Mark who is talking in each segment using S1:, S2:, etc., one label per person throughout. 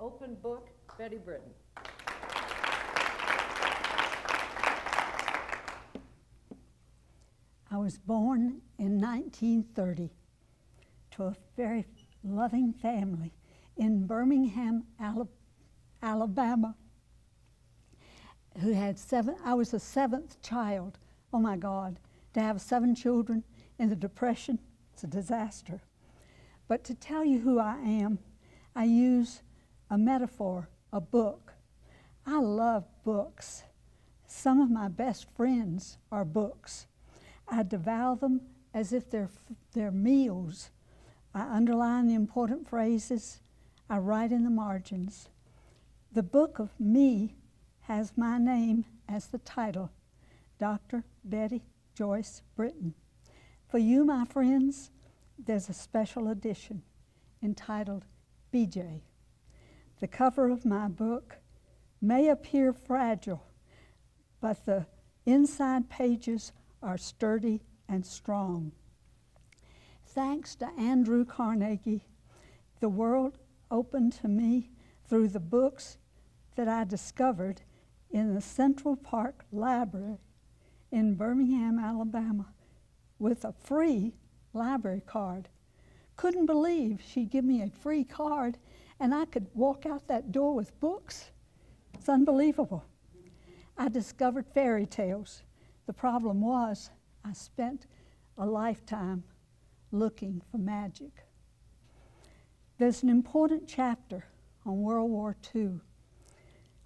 S1: Open Book, Betty Britton.
S2: I was born in 1930 to a very loving family in Birmingham, Alabama, who had I was the seventh child. Oh my God, to have 7 children in the Depression, it's a disaster. But to tell you who I am, I use a metaphor, a book. I love books. Some of my best friends are books. I devour them as if they're meals. I underline the important phrases. I write in the margins. The book of me has my name as the title, Dr. Betty Joyce Britton. For you, my friends, there's a special edition entitled BJ. The cover of my book may appear fragile, but the inside pages are sturdy and strong. Thanks to Andrew Carnegie, the world opened to me through the books that I discovered in the Central Park Library in Birmingham, Alabama, with a free library card. Couldn't believe she'd give me a free card and I could walk out that door with books. It's unbelievable. I discovered fairy tales. The problem was I spent a lifetime looking for magic. There's an important chapter on World War II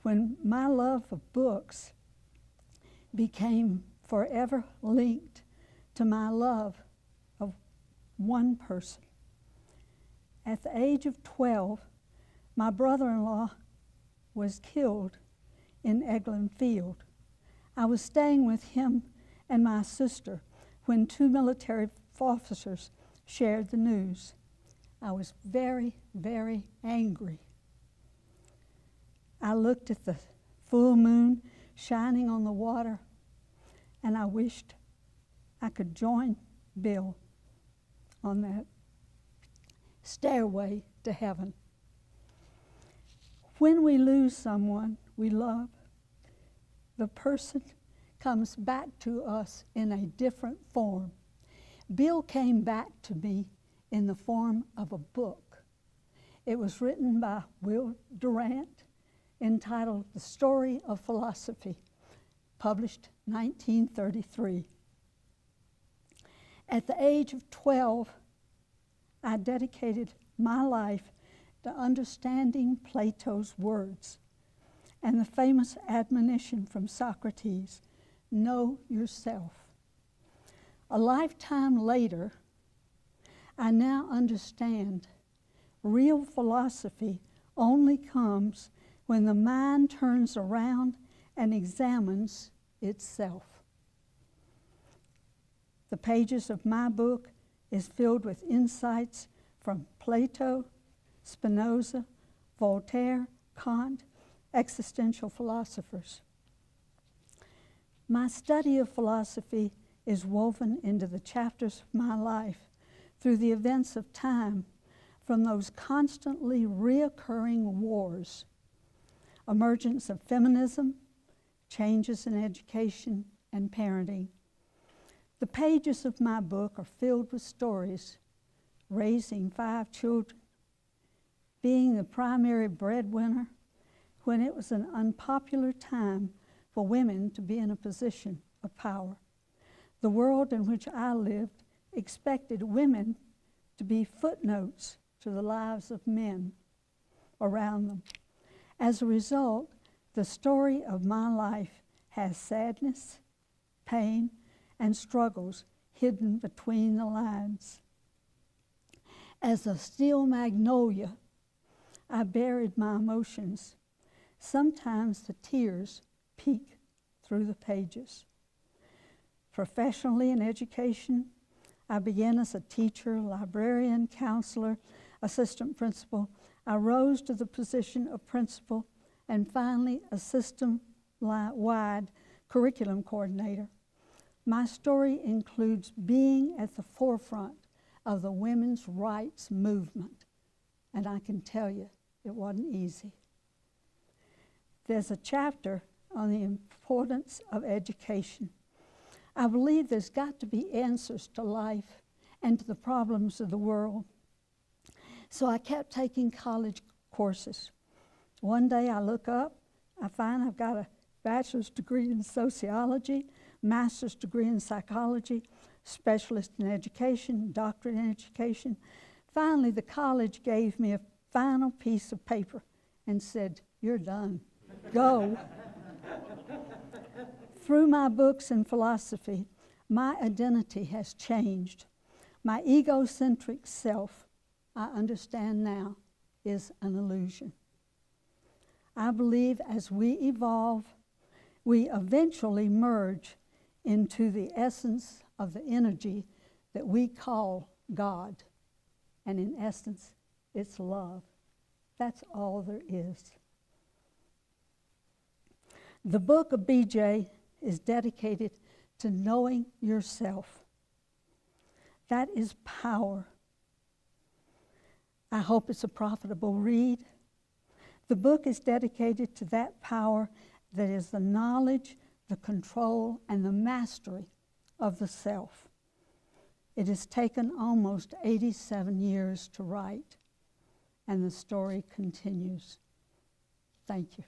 S2: when my love of books became forever linked to my love of one person. At the age of 12, my brother-in-law was killed in Eglin Field. I was staying with him and my sister when 2 military officers shared the news. I was very, very angry. I looked at the full moon shining on the water, and I wished I could join Bill on that stairway to heaven. When we lose someone we love, the person comes back to us in a different form. Bill came back to me in the form of a book. It was written by Will Durant, entitled The Story of Philosophy, published 1933. At the age of 12, I dedicated my life to understanding Plato's words and the famous admonition from Socrates, know yourself. A lifetime later, I now understand real philosophy only comes when the mind turns around and examines itself. The pages of my book is filled with insights from Plato, Spinoza, Voltaire, Kant, existential philosophers. My study of philosophy is woven into the chapters of my life through the events of time, from those constantly reoccurring wars, emergence of feminism, changes in education and parenting. The pages of my book are filled with stories: raising 5 children, being the primary breadwinner when it was an unpopular time for women to be in a position of power. The world in which I lived expected women to be footnotes to the lives of men around them. As a result, the story of my life has sadness, pain, and struggles hidden between the lines. As a steel magnolia, I buried my emotions. Sometimes the tears peek through the pages. Professionally in education, I began as a teacher, librarian, counselor, assistant principal. I rose to the position of principal and finally a system-wide curriculum coordinator. My story includes being at the forefront of the women's rights movement, and I can tell you, It wasn't easy. There's a chapter on the importance of education. I believe there's got to be answers to life and to the problems of the world. So I kept taking college courses. One day I look up, I find I've got a bachelor's degree in sociology, master's degree in psychology, specialist in education, doctorate in education. Finally, the college gave me a final piece of paper and said, "You're done. Go." Through my books and philosophy, my identity has changed. My egocentric self, I understand now, is an illusion. I believe as we evolve, we eventually merge into the essence of the energy that we call God. And in essence, it's love. That's all there is. The book of BJ is dedicated to knowing yourself. That is power. I hope it's a profitable read. The book is dedicated to that power that is the knowledge, the control, and the mastery of the self. It has taken almost 87 years to write, and the story continues. Thank you.